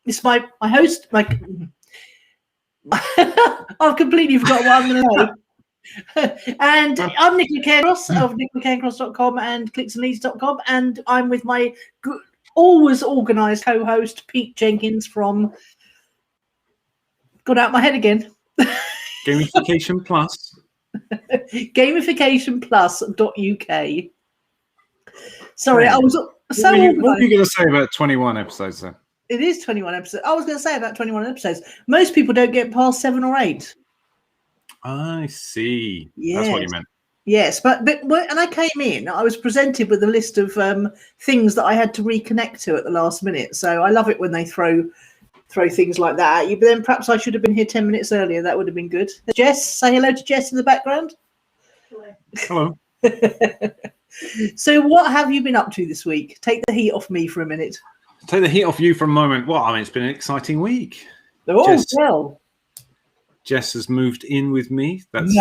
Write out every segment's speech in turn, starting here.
It's my host. I've completely forgotten what I'm going to say. And I'm Nicola Cairncross of nicolacairncross.com and clicksandleads.com, and I'm with my always organised co-host Pete Jenkins from. Got out my head again. Gamification Plus. Gamificationplus.uk. Sorry, I was so what were you going to say about 21 episodes then? It is 21 episodes. I was going to say about 21 episodes. Most people don't get past 7 or 8. I see. Yes. That's what you meant. Yes, but and I came in, I was presented with a list of things that I had to reconnect to at the last minute. So I love it when they throw things like that at you. But then perhaps I should have been here 10 minutes earlier. That would have been good. Jess, say hello to Jess in the background. Hello. So what have you been up to this week? Take the heat off me for a minute. Take the heat off you for a moment. Well, I mean, it's been an exciting week. Oh, Jess has moved in with me. That's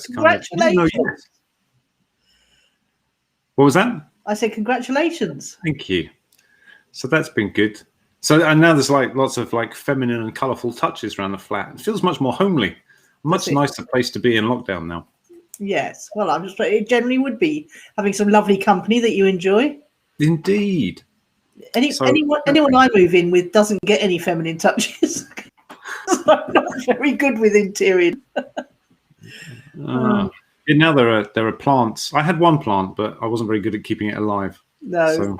congratulations. Yes. What was that? I said congratulations. Thank you. So that's been good. So and now there's lots of feminine and colourful touches around the flat. It feels much more homely. Much nicer place to be in lockdown now. Yes. Well, it generally would be having some lovely company that you enjoy. Indeed. Anyone I move in with doesn't get any feminine touches. So I'm not very good with interior. Now there are plants. I had one plant, but I wasn't very good at keeping it alive. No. So.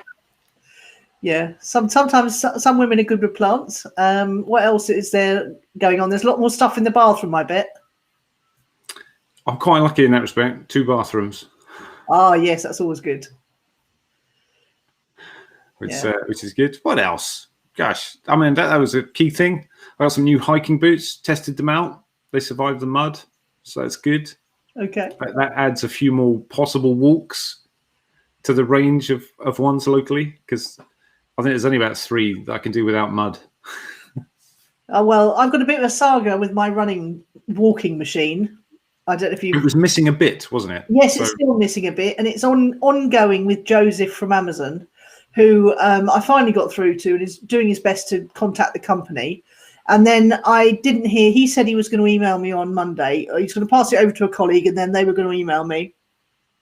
Yeah. Sometimes some women are good with plants. What else is there going on? There's a lot more stuff in the bathroom, I bet. I'm quite lucky in that respect. 2 bathrooms. Oh yes, that's always good. Which is good. What else? Gosh, I mean that was a key thing. I got some new hiking boots. Tested them out. They survived the mud, so that's good. Okay. That adds a few more possible walks to the range of ones locally, because I think there's only about 3 that I can do without mud. Oh well, I've got a bit of a saga with my walking machine. I don't know if you. It was missing a bit, wasn't it? Yes, it's still missing a bit, and it's ongoing with Joseph from Amazon, who I finally got through to and is doing his best to contact the company. And then I didn't hear. He said he was going to email me on Monday. He's going to pass it over to a colleague, and then they were going to email me.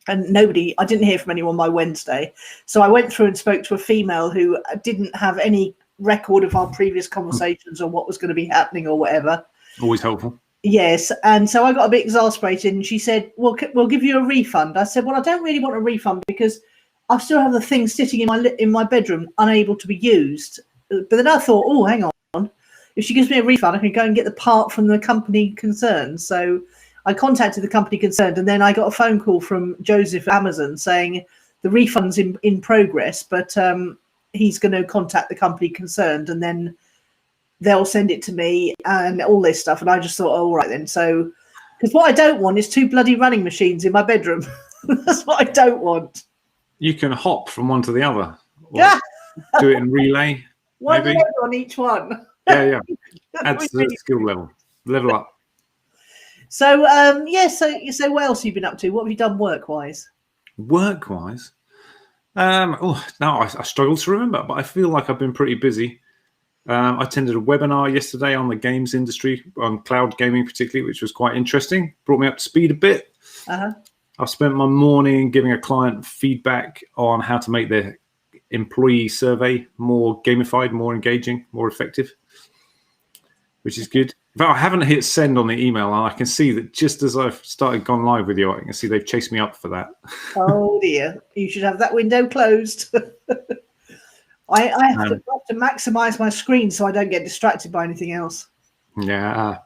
And I didn't hear from anyone by Wednesday. So I went through and spoke to a female who didn't have any record of our previous conversations or what was going to be happening or whatever. Always helpful. Yes, and so I got a bit exasperated, and she said, "Well, we'll give you a refund." I said, "Well, I don't really want a refund because I still have the thing sitting in my bedroom, unable to be used." But then I thought, "Oh, hang on! If she gives me a refund, I can go and get the part from the company concerned." So I contacted the company concerned, and then I got a phone call from Joseph at Amazon saying the refund's in progress, but he's going to contact the company concerned, and then they'll send it to me and all this stuff. And I just thought, oh, all right then. So, because what I don't want is 2 bloody running machines in my bedroom. That's what I don't want. You can hop from one to the other. Yeah. Do it in relay. One leg on each one. Yeah. Adds to the skill level. Level up. So, So what else have you been up to? What have you done work-wise? Work-wise? Now I struggle to remember, but I feel like I've been pretty busy. I attended a webinar yesterday on the games industry, on cloud gaming particularly, which was quite interesting. Brought me up to speed a bit. Uh-huh. I've spent my morning giving a client feedback on how to make their employee survey more gamified, more engaging, more effective, which is good. But I haven't hit send on the email, and I can see that just as I've started gone live with you, I can see they've chased me up for that. Oh dear, you should have that window closed. I have to maximize my screen so I don't get distracted by anything else. Yeah.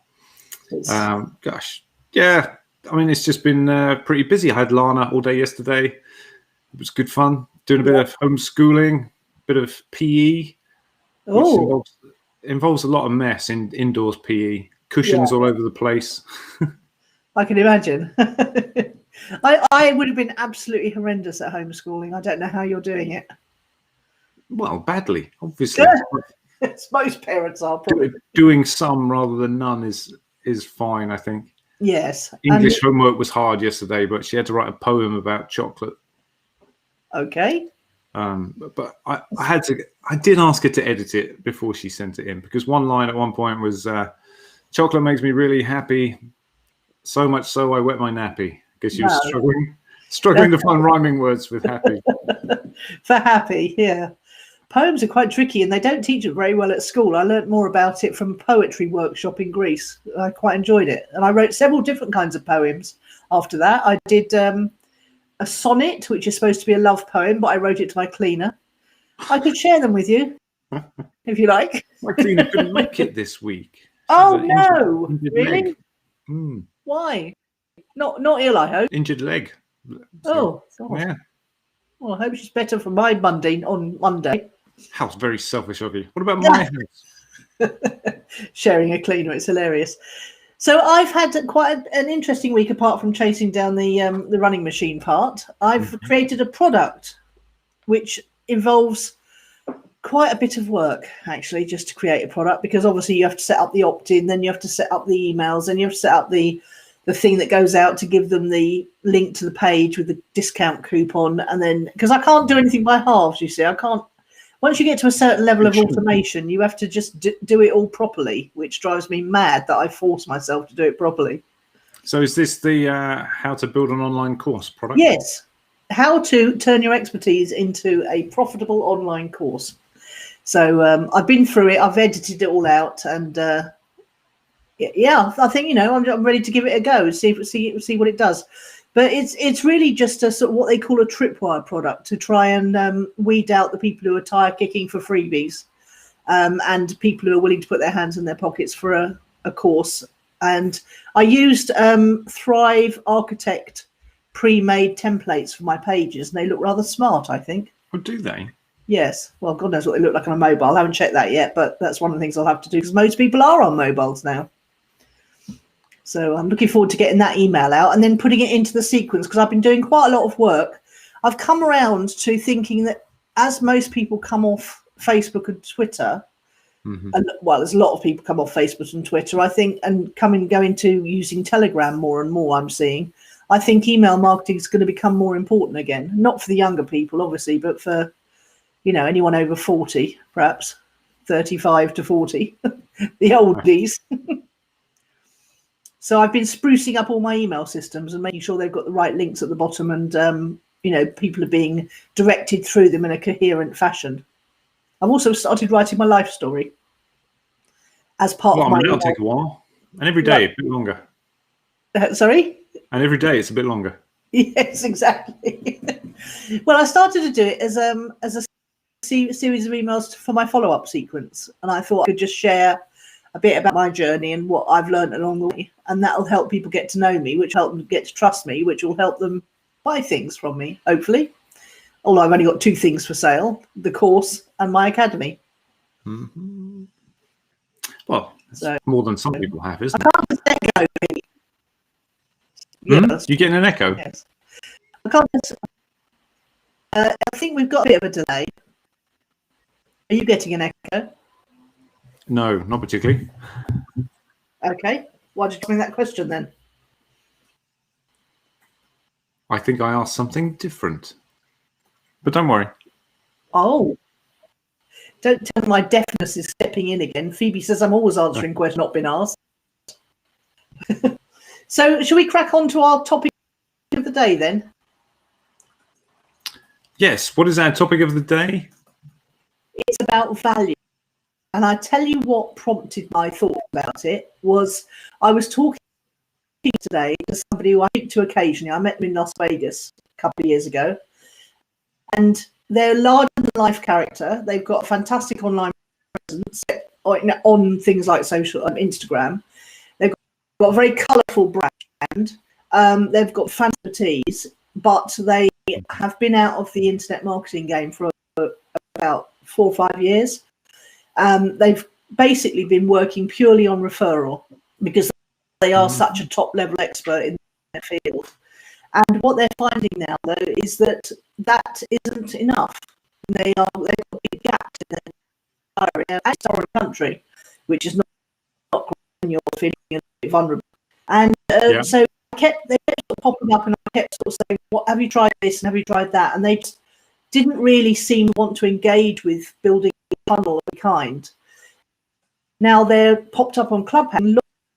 Gosh. Yeah. I mean, it's just been pretty busy. I had Lana all day yesterday. It was good fun. Doing a bit of homeschooling, bit of PE. Oh. Which involves a lot of mess in indoors PE. Cushions all over the place. I can imagine. I would have been absolutely horrendous at homeschooling. I don't know how you're doing it. Well, badly, obviously. Most parents are probably. Doing some rather than none is fine, I think. Yes. English homework was hard yesterday, but she had to write a poem about chocolate. Okay. But I did ask her to edit it before she sent it in, because one line at one point was, chocolate makes me really happy, so much so I wet my nappy. I guess she was struggling to find rhyming words with happy. For happy, yeah. Poems are quite tricky, and they don't teach it very well at school. I learnt more about it from a poetry workshop in Greece. I quite enjoyed it. And I wrote several different kinds of poems after that. I did a sonnet, which is supposed to be a love poem, but I wrote it to my cleaner. I could share them with you, if you like. My cleaner couldn't make it this week. Oh, no. Really? Why? Not ill, I hope. Injured leg. So, God. Yeah. Well, I hope she's better for my Monday on Monday. How very selfish of you. What about my house? Sharing a cleaner, it's hilarious. So I've had quite an interesting week, apart from chasing down the running machine part. I've created a product which involves quite a bit of work, actually, just to create a product, because obviously you have to set up the opt-in, then you have to set up the emails, then you have to set up the thing that goes out to give them the link to the page with the discount coupon. And then, because I can't do anything by halves, you see, I can't. Once you get to a certain level of automation, you have to just do it all properly, which drives me mad that I force myself to do it properly. So is this the how to build an online course product? Yes. How to turn your expertise into a profitable online course. So I've been through it. I've edited it all out. And yeah, I think, I'm ready to give it a go, see what it does. But it's really just a sort of what they call a tripwire product, to try and weed out the people who are tire kicking for freebies, and people who are willing to put their hands in their pockets for a course. And I used Thrive Architect pre-made templates for my pages, and they look rather smart, I think. Oh, do they? Yes. Well, God knows what they look like on a mobile. I haven't checked that yet, but that's one of the things I'll have to do, because most people are on mobiles now. So I'm looking forward to getting that email out and then putting it into the sequence, because I've been doing quite a lot of work. I've come around to thinking that as most people come off Facebook and Twitter, and, well, there's a lot of people come off Facebook and Twitter, I think, and go into using Telegram more and more, I'm seeing. I think email marketing is going to become more important again. Not for the younger people, obviously, but for, anyone over 40, perhaps 35 to 40, the oldies. So I've been sprucing up all my email systems and making sure they've got the right links at the bottom, and people are being directed through them in a coherent fashion. I've also started writing my life story as part of my. It'll take a while, and every day a bit longer. Sorry. And every day it's a bit longer. Yes, exactly. Well, I started to do it as a series of emails for my follow-up sequence, and I thought I could just share a bit about my journey and what I've learned along the way, and that'll help people get to know me, which will help them get to trust me, which will help them buy things from me, hopefully. Although I've only got 2 things for sale: the course and my academy. Well, so, more than some people have, isn't it? I can't just echo, Pete. Yes. You getting an echo? Yes. I can't just. I think we've got a bit of a delay. Are you getting an echo? No, not particularly. Okay. Why did you bring that question then? I think I asked something different. But don't worry. Oh. Don't tell me my deafness is stepping in again. Phoebe says I'm always answering questions not been asked. So shall we crack on to our topic of the day then? Yes. What is our topic of the day? It's about value. And I tell you what prompted my thought about it was I was talking today to somebody who I speak to occasionally. I met them in Las Vegas a couple of years ago. And they're a larger-than-life character. They've got a fantastic online presence on things like social Instagram. They've got a very colourful brand. They've got fantasy, but they have been out of the internet marketing game for about 4 or 5 years. They've basically been working purely on referral because they are such a top-level expert in their field. And what they're finding now, though, is that isn't enough. They've got big gaps in their area, as our country, which is not great when you're feeling a bit vulnerable. And so they kept popping up, and I kept sort of saying, "What have you tried this and have you tried that?" And they just didn't really seem to want to engage with building a funnel of any kind. Now they're popped up on Clubhouse,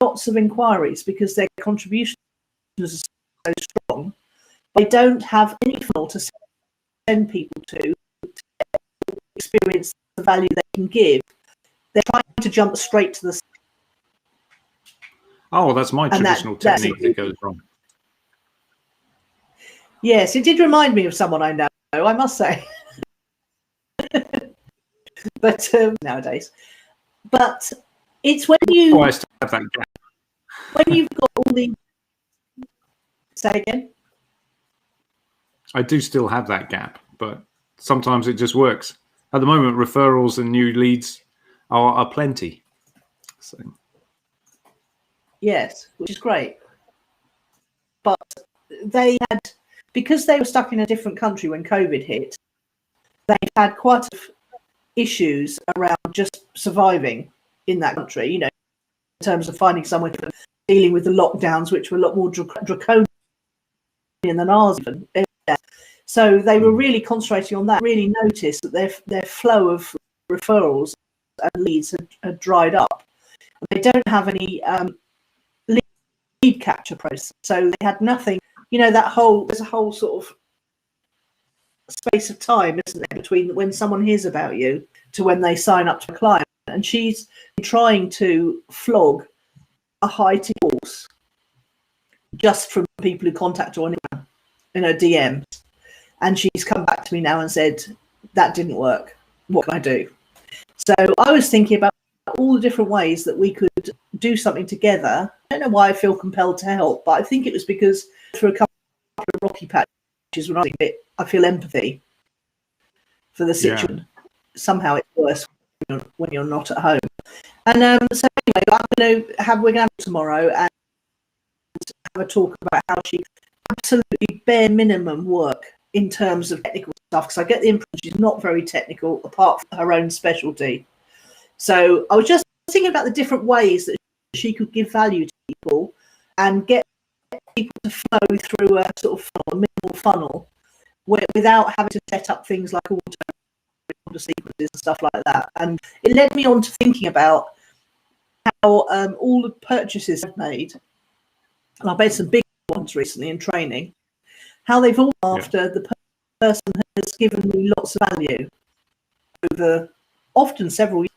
lots of inquiries because their contributions are so strong. They don't have any funnel to send people to experience the value they can give. They're trying to jump straight to the. Oh, that's my traditional technique that goes wrong. Yes, it did remind me of someone I know, I must say. But nowadays, but it's when you I still have that gap. When you've got all the. Say again. I do still have that gap, but sometimes it just works. At the moment, referrals and new leads are plenty. So. Yes, which is great. But they had, because they were stuck in a different country when COVID hit, they had quite a few issues around just surviving in that country, you know, in terms of finding somewhere to dealing with the lockdowns, which were a lot more draconian than ours even. So they were really concentrating on that, really noticed that their flow of referrals and leads had dried up. They don't have any lead capture process, so they had nothing. You know, there's a whole sort of space of time, isn't there, between when someone hears about you to when they sign up to a client. And she's trying to flog a high ticket course just from people who contact her on in her DMs. And she's come back to me now and said, that didn't work. What can I do? So I was thinking about all the different ways that we could do something together. I don't know why I feel compelled to help, but I think it was because through a couple of rocky patches when I feel empathy for the situation. Yeah. Somehow it's worse when you're not at home. And so anyway, we're going to have tomorrow and have a talk about how she absolutely bare minimum work in terms of technical stuff, because I get the impression she's not very technical apart from her own specialty. So I was just thinking about the different ways that she could give value to people and get people to flow through a sort of funnel, a minimal funnel, without having to set up things like auto sequences and stuff like that. And it led me on to thinking about how all the purchases I've made, and I've made some big ones recently in training, how they've all after the person has given me lots of value over often several years.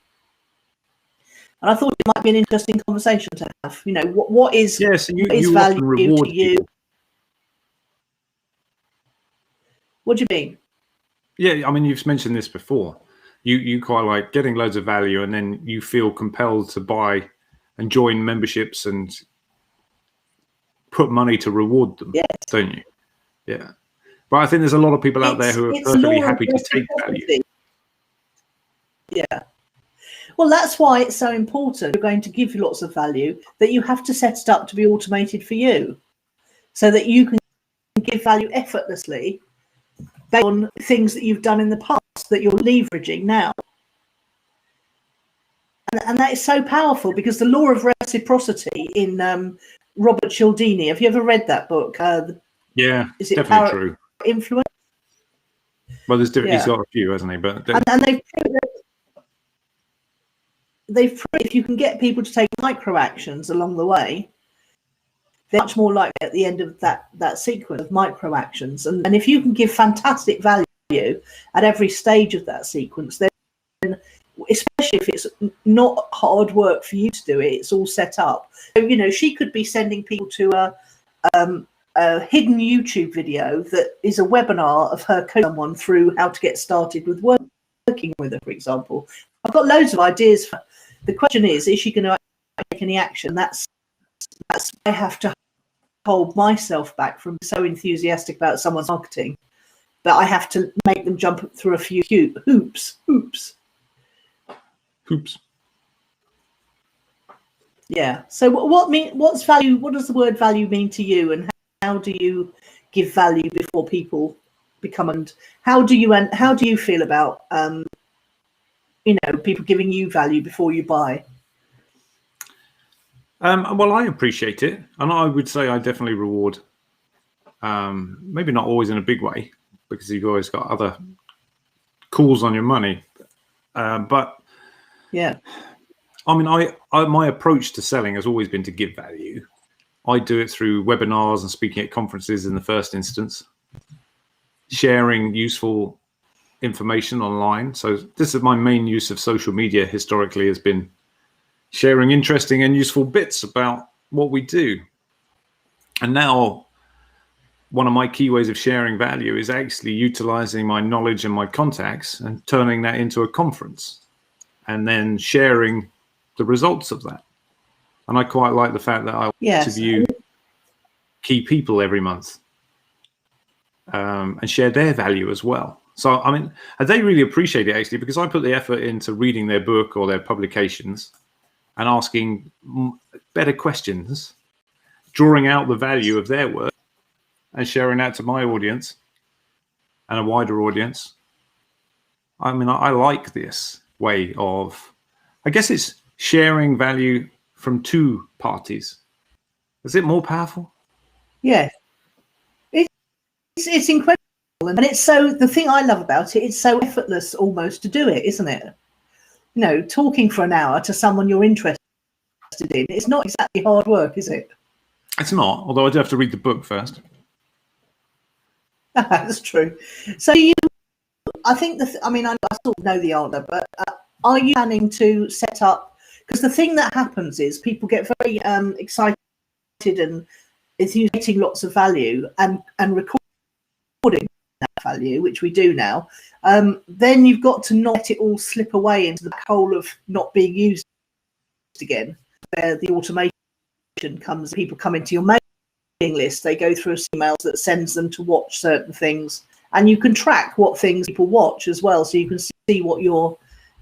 And I thought it might be an interesting conversation to have. You know, what is value to you? People. What do you mean? Yeah, I mean, you've mentioned this before. You quite like getting loads of value, and then you feel compelled to buy and join memberships and put money to reward them, don't you? Yeah. But I think there's a lot of people out there who are perfectly happy to take value. Yeah. Well, that's why it's so important. You're going to give you lots of value, that you have to set it up to be automated for you, so that you can give value effortlessly based on things that you've done in the past that you're leveraging now. And that is so powerful, because the law of reciprocity in Robert Cialdini, have you ever read that book? Yeah, is it definitely true. Influence? Well, there's different. He's got a few, hasn't he? But and they've proved if you can get people to take micro actions along the way, they're much more likely at the end of that sequence of micro actions. And if you can give fantastic value at every stage of that sequence, then especially if it's not hard work for you to do it, it's all set up. So, you know, she could be sending people to a hidden YouTube video that is a webinar of her coaching someone through how to get started with working with her, for example. I've got loads of ideas. The question is she going to take any action? That's I have to hold myself back from so enthusiastic about someone's marketing, but I have to make them jump through a few hoops. Yeah. So what's value? What does the word value mean to you, and how do you give value before people become? And how do you feel about people giving you value before you buy? Well, I appreciate it, and I would say I definitely reward. Maybe not always in a big way, because you've always got other calls on your money. But yeah, I mean, my approach to selling has always been to give value. I do it through webinars and speaking at conferences in the first instance, sharing useful information online. So this is my main use of social media historically, has been sharing interesting and useful bits about what we do. And now one of my key ways of sharing value is actually utilizing my knowledge and my contacts and turning that into a conference and then sharing the results of that. And I quite like the fact that I interview key people every month and share their value as well. So, I mean, they really appreciate it, actually, because I put the effort into reading their book or their publications and asking better questions, drawing out the value of their work and sharing that to my audience and a wider audience. I mean, I like this way of, I guess it's sharing value from two parties. Is it more powerful? Yeah. It's incredible. And it's so, the thing I love about it, it's so effortless almost to do it, isn't it? You know, talking for an hour to someone you're interested in, it's not exactly hard work, is it? It's not, although I do have to read the book first. That's true. So I think I mean, I sort of know the answer, but are you planning to set up, because the thing that happens is people get very excited and it's getting lots of value and recording that value, which we do now. Then you've got to not let it all slip away into the hole of not being used again, where the automation comes, people come into your mailing list, they go through emails that sends them to watch certain things, and you can track what things people watch as well, so you can see what your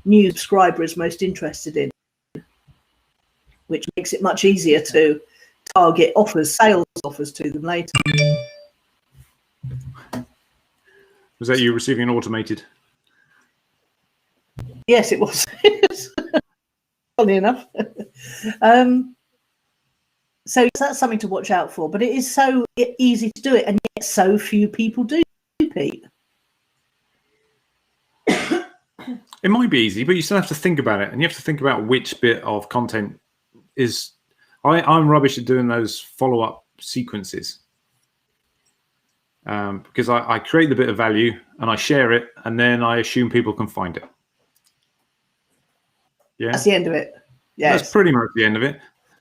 new subscriber is most interested in, which makes it much easier to target sales offers to them later. Was that you receiving an automated? Yes, it was. Funny enough. So that's something to watch out for, but it is so easy to do it, and yet so few people do, Pete. It might be easy, but you still have to think about it, and you have to think about which bit of content is. I'm rubbish at doing those follow-up sequences because I create the bit of value and I share it, and then I assume people can find it. Yeah, that's the end of it. Yeah, that's pretty much the end of it.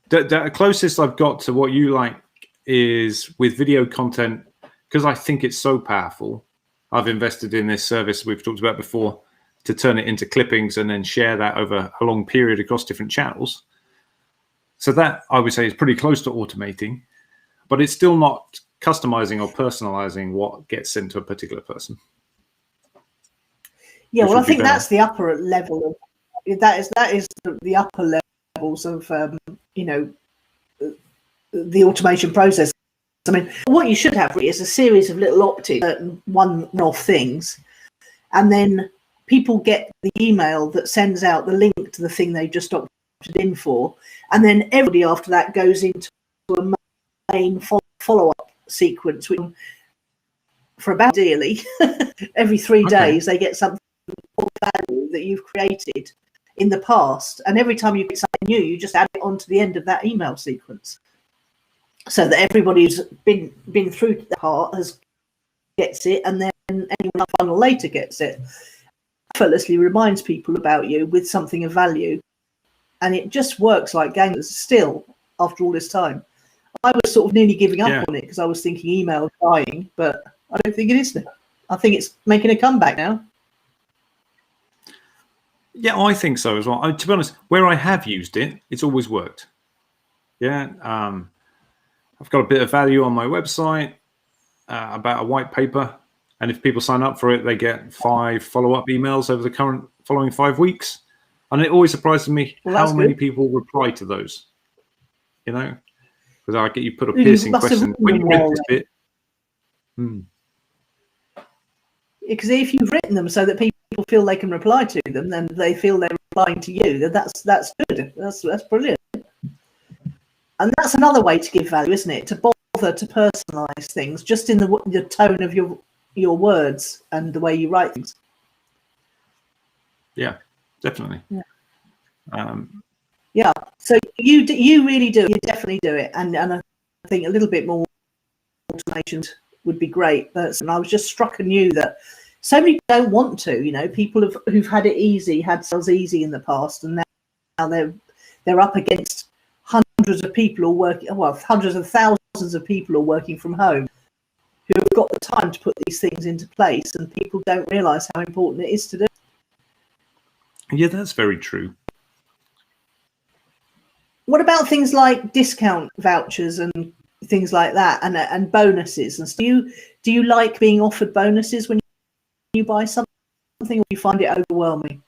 The closest I've got to what you like is with video content, because I think it's so powerful. I've invested in this service we've talked about before to turn it into clippings and then share that over a long period across different channels. So that, I would say, is pretty close to automating, but it's still not customizing or personalizing what gets sent to a particular person. Yeah, well, I think that's the upper level of that is the upper levels of the automation process. I mean, what you should have really is a series of little opt-in, certain one-off things, and then people get the email that sends out the link to the thing they just opted in for, and then everybody after that goes into a main follow-up sequence, which for about ideally every 3 days they get something of value that you've created in the past, and every time you get something new, you just add it on to the end of that email sequence, so that everybody who's been through the part gets it, and then anyone final later gets it. Effortlessly reminds people about you with something of value, and it just works like gangbusters still after all this time. I was sort of nearly giving up on it because I was thinking email dying, but I don't think it is now. I think it's making a comeback now. Yeah, I think so as well. To be honest, where I have used it, it's always worked. Yeah, I've got a bit of value on my website about a white paper, and if people sign up for it, they get 5 follow-up emails over the following 5 weeks. And it always surprises me how many people reply to those. You know, because I get you put a piercing question when you read this bit. Because if you've written them so that people feel they can reply to them, then they feel they're replying to you. Then that's good. That's brilliant. And that's another way to give value, isn't it? To bother to personalize things just in the tone of your words and the way you write things. Yeah, definitely. Yeah. So you really do. You definitely do it, and I think a little bit more automation would be great. And I was just struck anew that so many don't want to. You know, people who've had it easy, had sales easy in the past, and now they're up against hundreds of people all working. Well, hundreds of thousands of people all working from home, who have got the time to put these things into place, and people don't realise how important it is to do. Yeah, that's very true. What about things like discount vouchers and things like that, and bonuses? And do you like being offered bonuses when you buy something, or do you find it overwhelming?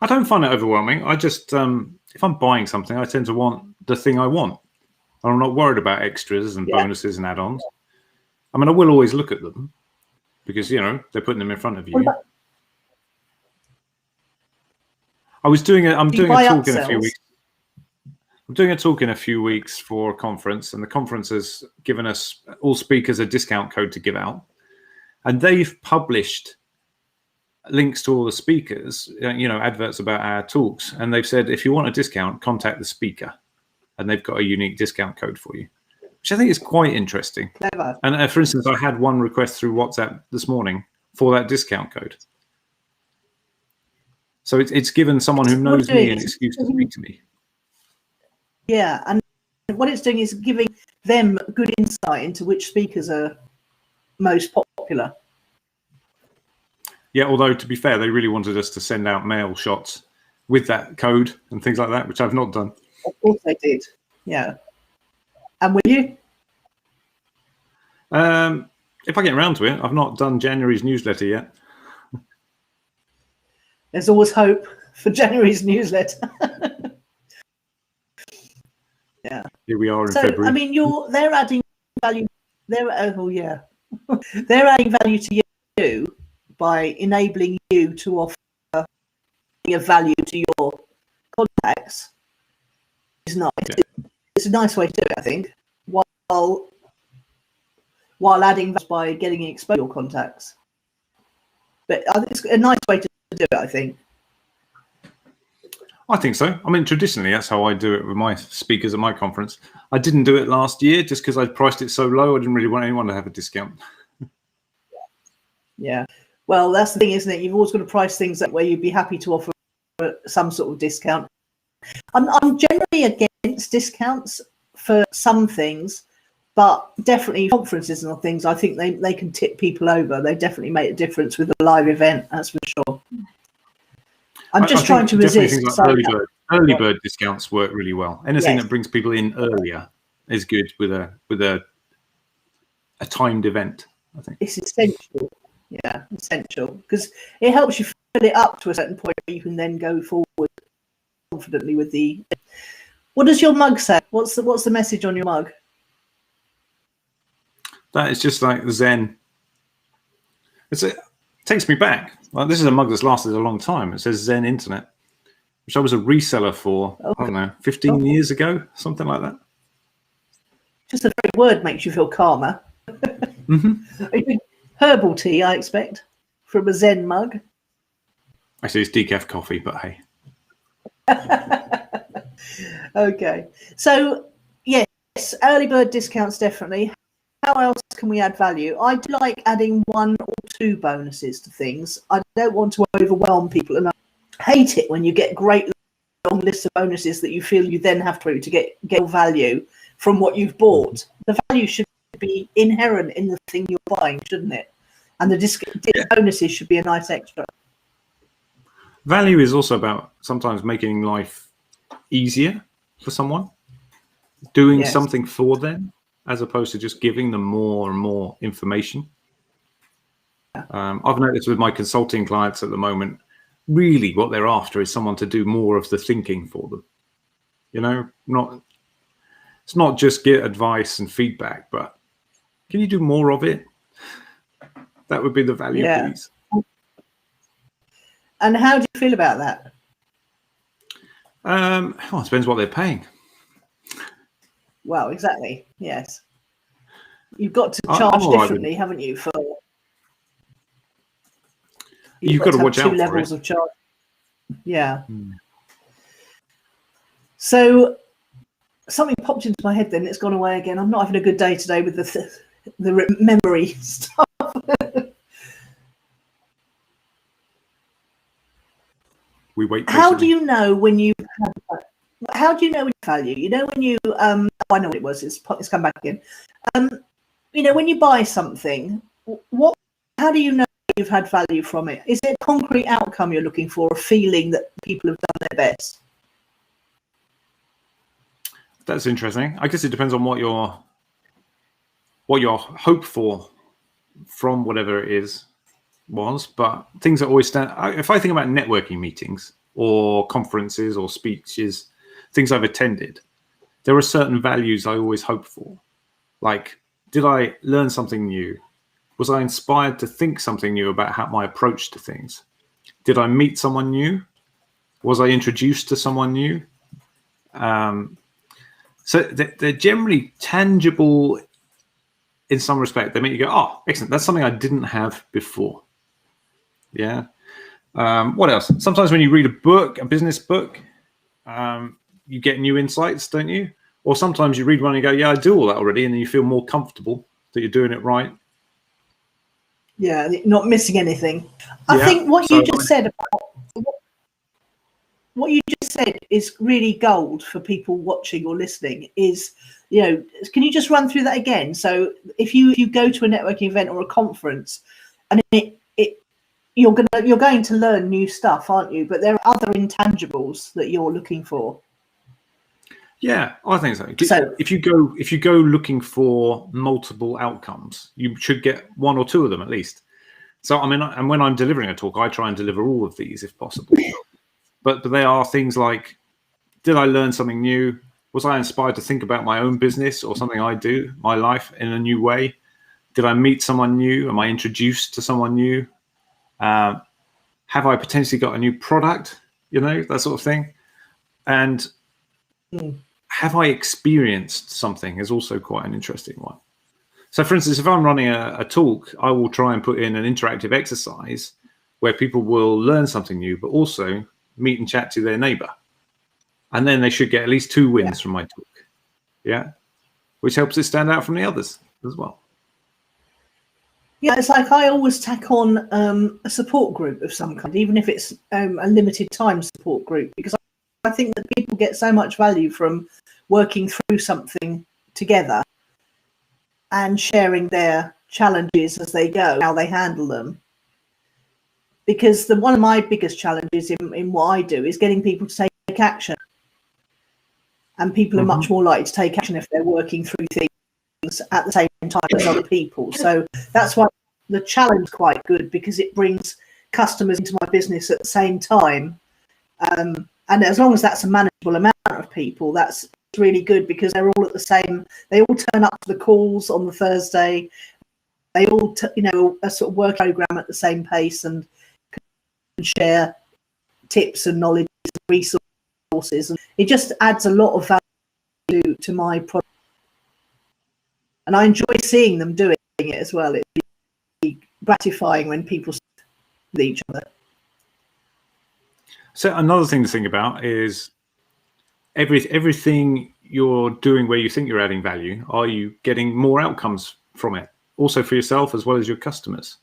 I don't find it overwhelming. I just, if I'm buying something, I tend to want the thing I want. I'm not worried about extras and bonuses and add-ons. I mean, I will always look at them because, you know, they're putting them in front of you. I'm doing a talk in a few weeks. I'm doing a talk in a few weeks for a conference, and the conference has given us, all speakers, a discount code to give out. And they've published links to all the speakers, you know, adverts about our talks. And they've said, if you want a discount, contact the speaker. And they've got a unique discount code for you, which I think is quite interesting. Clever. And for instance, I had one request through WhatsApp this morning for that discount code. So it's given someone who knows me an excuse to speak to me. Yeah, and what it's doing is giving them good insight into which speakers are most popular. Yeah, although to be fair, they really wanted us to send out mail shots with that code and things like that, which I've not done. Of course they did. Yeah. And will you? If I get around to it, I've not done January's newsletter yet. There's always hope for January's newsletter. Yeah. Here we are in February. I mean, they're adding value. They're adding value to you by enabling you to offer a value to your contacts. It's nice. Yeah. It's a nice way to do it, I think. While adding value by getting exposed to your contacts. But I think it's a nice way to do it, I think. I think so. I mean, traditionally, that's how I do it with my speakers at my conference. I didn't do it last year just because I priced it so low. I didn't really want anyone to have a discount. Yeah. Well, that's the thing, isn't it? You've always got to price things that way you'd be happy to offer some sort of discount. I'm generally against discounts for some things, but definitely conferences and things, I think they can tip people over. They definitely make a difference with a live event, that's for sure. I'm just trying to resist. Like early bird discounts work really well. Anything that brings people in earlier is good with a timed event, I think. It's essential. Yeah, essential, because it helps you fill it up to a certain point where you can then go forward confidently with the. What does your mug say? What's the message on your mug? That is just like Zen. It takes me back. Like, this is a mug that's lasted a long time. It says Zen Internet, which I was a reseller for, I don't know, 15 years ago, something like that. Just the very word makes you feel calmer. Mm-hmm. Herbal tea, I expect, from a Zen mug. Actually, it's decaf coffee, but hey. Okay. So, yes, early bird discounts, definitely. How else can we add value? I do like adding 1 or 2 bonuses to things. I don't want to overwhelm people, and I hate it when you get great long lists of bonuses that you feel you then have to get value from what you've bought. The value should be inherent in the thing you're buying, shouldn't it? And the bonuses should be a nice extra. Value is also about sometimes making life easier for someone, doing something for them, as opposed to just giving them more and more information. I've noticed with my consulting clients at the moment, really what they're after is someone to do more of the thinking for them. You know, it's not just get advice and feedback, but can you do more of it? That would be the value, please. And how do you feel about that? Well, it depends what they're paying. Well, exactly. Yes. You've got to charge differently, haven't you? You've got to watch out for it. Two levels of charge. Yeah. So something popped into my head then. It's gone away again. I'm not having a good day today with the memory stuff. We wait patiently. How do you know when you value? You know when you I know what it was. It's come back again. You know, when you buy something, how do you know you've had value from it? Is it a concrete outcome you're looking for, a feeling that people have done their best? That's interesting. I guess it depends on what your hope for from whatever it was, but things that always stand. If I think about networking meetings or conferences or speeches, things I've attended, there are certain values I always hope for. Like, did I learn something new? Was I inspired to think something new about how my approach to things? Did I meet someone new? Was I introduced to someone new? So they're generally tangible in some respect. They make you go, oh, excellent. That's something I didn't have before. Yeah. What else? Sometimes when you read a business book, you get new insights, don't you? Or sometimes you read one and you go, yeah, I do all that already. And then you feel more comfortable that you're doing it right. Yeah, not missing anything. I think what you just said is really gold for people watching or listening. Is, you know, can you just run through that again? So if you go to a networking event or a conference, and you're going to learn new stuff, aren't you? But there are other intangibles that you're looking for. Yeah, I think so. So if you go looking for multiple outcomes, you should get one or two of them at least. So I mean, and when I'm delivering a talk, I try and deliver all of these if possible. But they are things like, did I learn something new? Was I inspired to think about my own business or something I do, my life in a new way? Did I meet someone new? Am I introduced to someone new? Have I potentially got a new product? You know, that sort of thing. And have I experienced something is also quite an interesting one. So, for instance, if I'm running a talk, I will try and put in an interactive exercise where people will learn something new, but also meet and chat to their neighbor. And then they should get at least 2 wins from my talk. Yeah. Which helps it stand out from the others as well. Yeah, it's like I always tack on a support group of some kind, even if it's a limited time support group, because I think that people get so much value from working through something together and sharing their challenges as they go, how they handle them. Because one of my biggest challenges in what I do is getting people to take action. And people are much more likely to take action if they're working through things at the same time as other people. So that's why the challenge is quite good, because it brings customers into my business at the same time. And as long as that's a manageable amount of people, that's really good, because they're all at the same, they all turn up to the calls on the Thursday. They all, a sort of work program at the same pace and can share tips and knowledge and resources. And it just adds a lot of value to my product. And I enjoy seeing them doing it as well. It'd be gratifying when people speak with each other. So another thing to think about is everything you're doing where you think you're adding value, are you getting more outcomes from it? Also for yourself as well as your customers.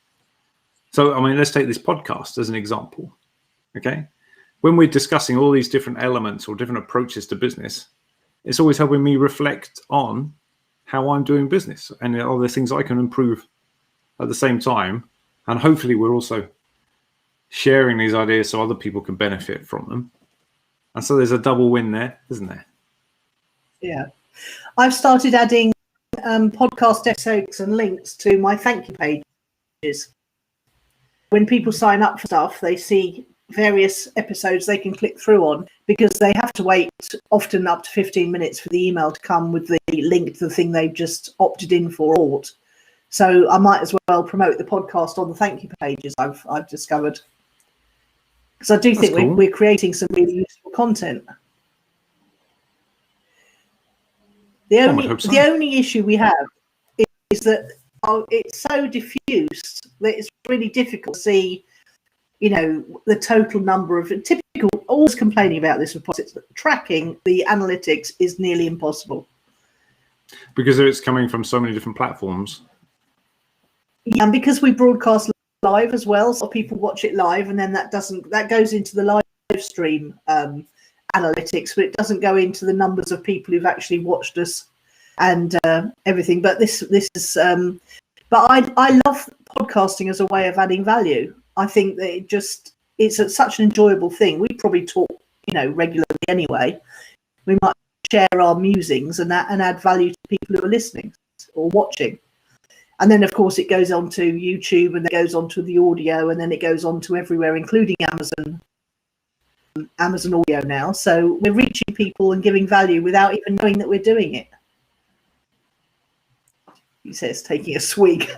So, I mean, let's take this podcast as an example. Okay. When we're discussing all these different elements or different approaches to business, it's always helping me reflect on how I'm doing business and are there things I can improve at the same time. And hopefully we're also sharing these ideas so other people can benefit from them. And so there's a double win there, isn't there? Yeah. I've started adding podcast episodes and links to my thank you pages. When people sign up for stuff, they see various episodes they can click through on, because they have to wait often up to 15 minutes for the email to come with the link to the thing they've just opted in for or bought. So I might as well promote the podcast on the thank you pages I've discovered. Because I do think we're creating some really useful content. The only issue we have is that it's so diffused that it's really difficult to see the total number of typical, always complaining about this with posits, tracking the analytics is nearly impossible. Because it's coming from so many different platforms. Yeah, and because we broadcast live as well, so people watch it live, and then that goes into the live stream analytics, but it doesn't go into the numbers of people who've actually watched us and everything. But this is but I love podcasting as a way of adding value. I think that it's such an enjoyable thing. We probably talk regularly anyway. We might share our musings and add value to people who are listening or watching. And then, of course, it goes on to YouTube, and it goes on to the audio, and then it goes on to everywhere, including Amazon Audio now. So we're reaching people and giving value without even knowing that we're doing it. He says, taking a swig.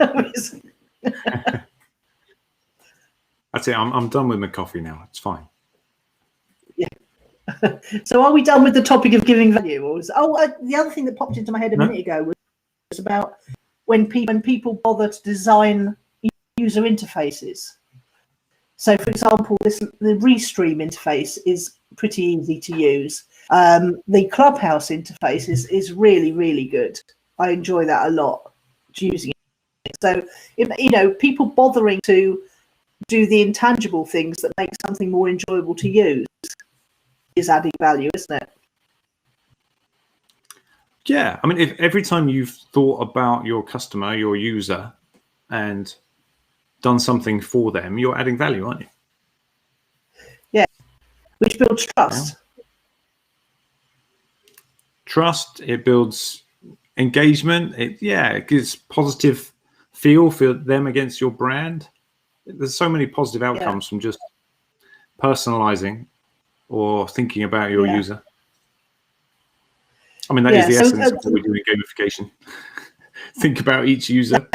That's it. I'm done with my coffee now. It's fine. Yeah. So are we done with the topic of giving value? Or the other thing that popped into my head a minute ago was about when people bother to design user interfaces. So, for example, the Restream interface is pretty easy to use. The Clubhouse interface is really, really good. I enjoy that a lot, using it. So, people bothering to do the intangible things that make something more enjoyable to use is adding value, isn't it? Yeah, I mean, if every time you've thought about your customer, your user, and done something for them, you're adding value, aren't you? Yeah, which builds trust. Yeah. Trust, it builds engagement. It gives positive feel for them against your brand. There's so many positive outcomes from just personalizing or thinking about your user. I mean, that is the essence of what we do in gamification. Think about each user.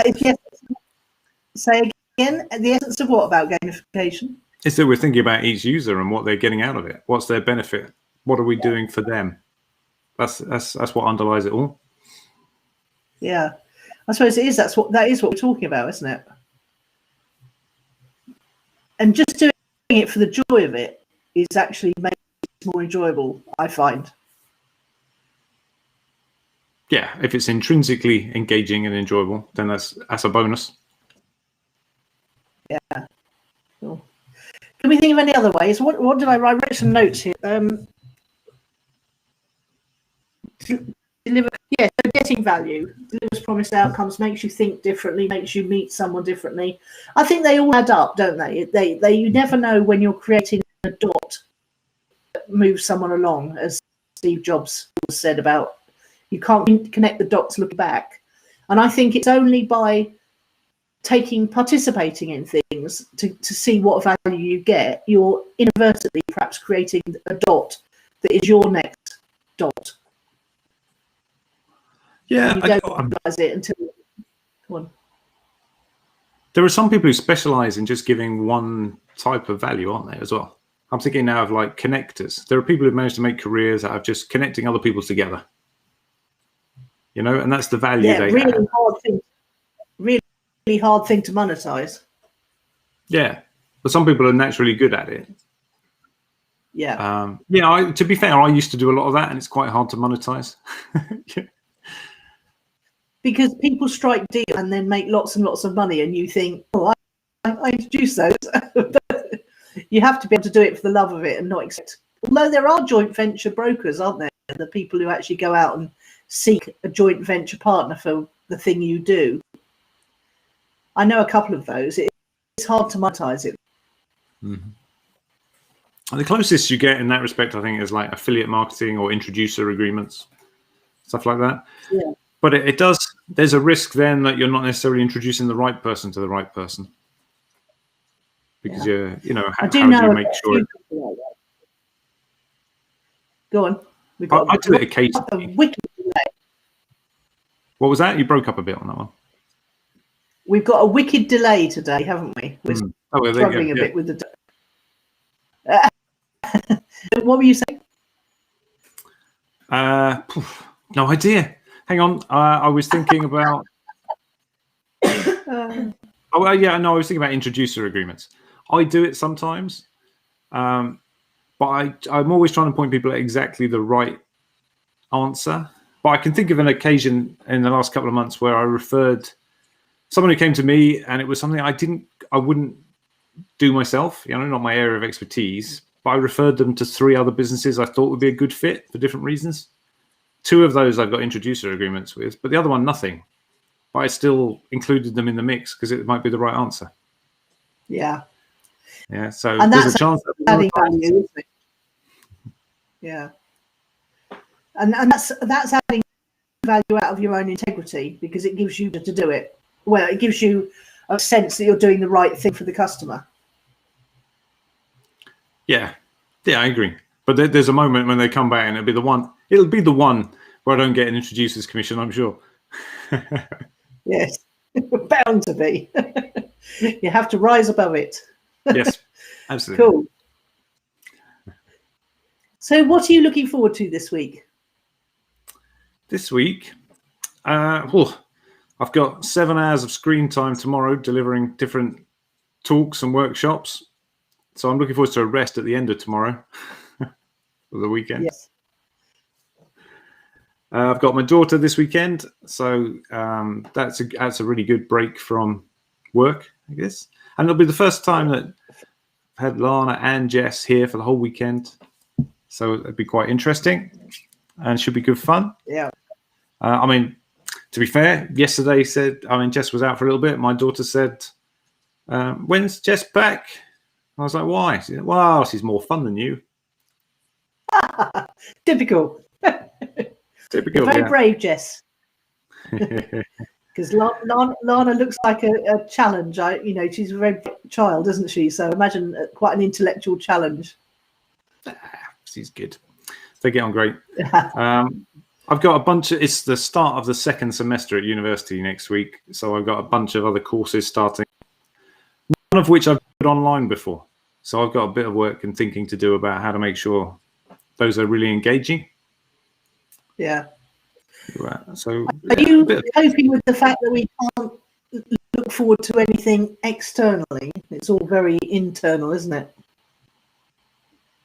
Say again, the essence of what about gamification? It's that we're thinking about each user and what they're getting out of it. What's their benefit? What are we doing for them? That's what underlies it all. Yeah, I suppose it is. That is what we're talking about, isn't it? And just doing it for the joy of it is actually makes it more enjoyable, I find. Yeah, if it's intrinsically engaging and enjoyable, then that's a bonus. Yeah. Cool. Can we think of any other ways? What did I write? I wrote some notes here. Deliver. Yeah, so getting value, delivers promised outcomes, makes you think differently, makes you meet someone differently. I think they all add up, don't they? You never know when you're creating a dot that moves someone along, as Steve Jobs said about you can't connect the dots looking back. And I think it's only by participating in things to see what value you get, you're inadvertently perhaps creating a dot that is your next dot. Yeah, you don't realize it until. Go on. There are some people who specialize in just giving one type of value, aren't they, as well? I'm thinking now of like connectors. There are people who've managed to make careers out of just connecting other people together. And that's the value they really have. Really hard thing to monetize. Yeah, but some people are naturally good at it. Yeah. To be fair, I used to do a lot of that, and it's quite hard to monetize. Yeah. Because people strike deal and then make lots and lots of money, and you think, I introduced those. You have to be able to do it for the love of it and not accept. Although there are joint venture brokers, aren't there? The people who actually go out and seek a joint venture partner for the thing you do. I know a couple of those. It's hard to monetize it. Mm-hmm. The closest you get in that respect, I think, is like affiliate marketing or introducer agreements, stuff like that. Yeah. But it does. There's a risk then that you're not necessarily introducing the right person to the right person, because how do you make sure? Go on. I do it occasionally. Wicked delay. What was that? You broke up a bit on that one. We've got a wicked delay today, haven't we? We're struggling a bit with the. What were you saying? No idea. Hang on. I was thinking about. I was thinking about introducer agreements. I do it sometimes, but I'm always trying to point people at exactly the right answer. But I can think of an occasion in the last couple of months where I referred someone who came to me, and it was something I wouldn't do myself, not my area of expertise, but I referred them to 3 other businesses I thought would be a good fit for different reasons. 2 of those I've got introducer agreements with, but the other one, nothing. But I still included them in the mix because it might be the right answer. Yeah. Yeah. So and there's that's a chance that adding value, isn't it? Yeah. And that's adding value out of your own integrity, because it gives you to do it. Well, it gives you a sense that you're doing the right thing for the customer. Yeah, I agree. But there's a moment when they come back, and it'll be the one where I don't get an introducer's commission, I'm sure. Yes, bound to be. You have to rise above it. Yes, absolutely. Cool. So what are you looking forward to this week? This week, I've got 7 hours of screen time tomorrow delivering different talks and workshops. So I'm looking forward to a rest at the end of tomorrow for the weekend. Yes. I've got my daughter this weekend, so that's a really good break from work, I guess. And it'll be the first time that I've had Lana and Jess here for the whole weekend. So it'll be quite interesting and should be good fun. Yeah. To be fair, yesterday Jess was out for a little bit. My daughter said, when's Jess back? I was like, why? She said, well, she's more fun than you. Typical. Typical. You're very brave, Jess. Because Lana looks like a challenge. She's a very child, isn't she? So imagine quite an intellectual challenge. She's good. They get on great. I've got a bunch of, it's the start of the 2nd semester at university next week. So I've got a bunch of other courses starting, none of which I've put online before. So I've got a bit of work and thinking to do about how to make sure those are really engaging. Yeah. So are you coping with the fact that we can't look forward to anything externally? It's all very internal, isn't it?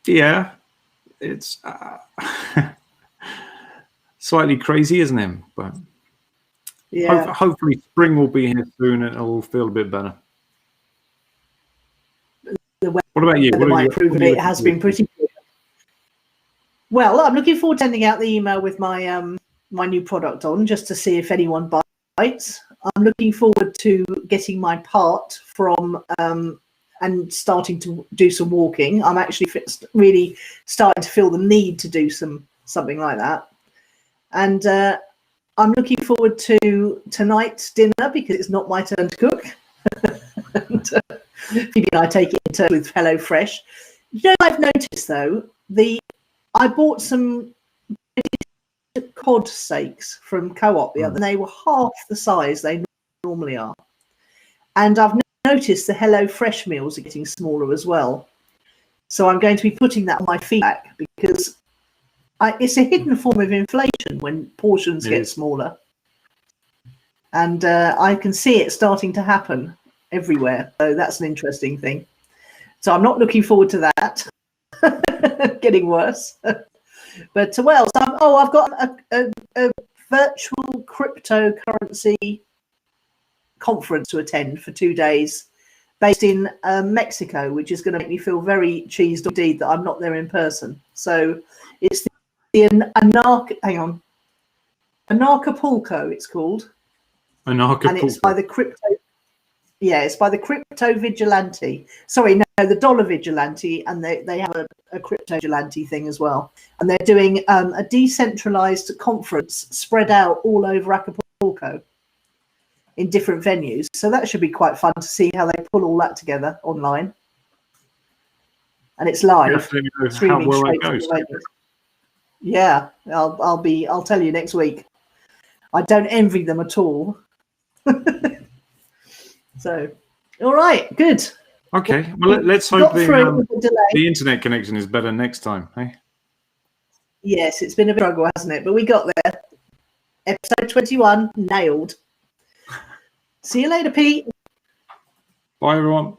Yeah. It's slightly crazy, isn't it? But yeah, hopefully spring will be here soon and it'll feel a bit better. What about you? It has been pretty good. Well, I'm looking forward to sending out the email with my my new product on, just to see if anyone bites. I'm looking forward to getting my part from and starting to do some walking. I'm actually really starting to feel the need to do something like that. And I'm looking forward to tonight's dinner, because it's not my turn to cook. And, Phoebe and I take it in turn with HelloFresh. I've noticed though, I bought some cod steaks from Co-op the other, and they were half the size they normally are. And I've noticed the HelloFresh meals are getting smaller as well. So I'm going to be putting that on my feedback, because it's a hidden form of inflation when portions get smaller. And I can see it starting to happen everywhere. So that's an interesting thing. So I'm not looking forward to that getting worse. But I've got a virtual cryptocurrency conference to attend for 2 days, based in Mexico, which is going to make me feel very cheesed indeed that I'm not there in person. So it's the Anarchapulco, it's called. Anarchapulco. And it's by the it's by the Crypto Vigilante. Sorry, no, the Dollar Vigilante, and they have a Crypto Vigilante thing as well. And they're doing a decentralized conference spread out all over Acapulco in different venues. So that should be quite fun to see how they pull all that together online. And it's live, streaming straight to the radio. Yeah, I'll tell you next week. I don't envy them at all. So, all right, good. Okay, well, let's hope the internet connection is better next time, hey? Yes, it's been a bit of a struggle, hasn't it? But we got there. Episode 21, nailed. See you later, Pete. Bye, everyone.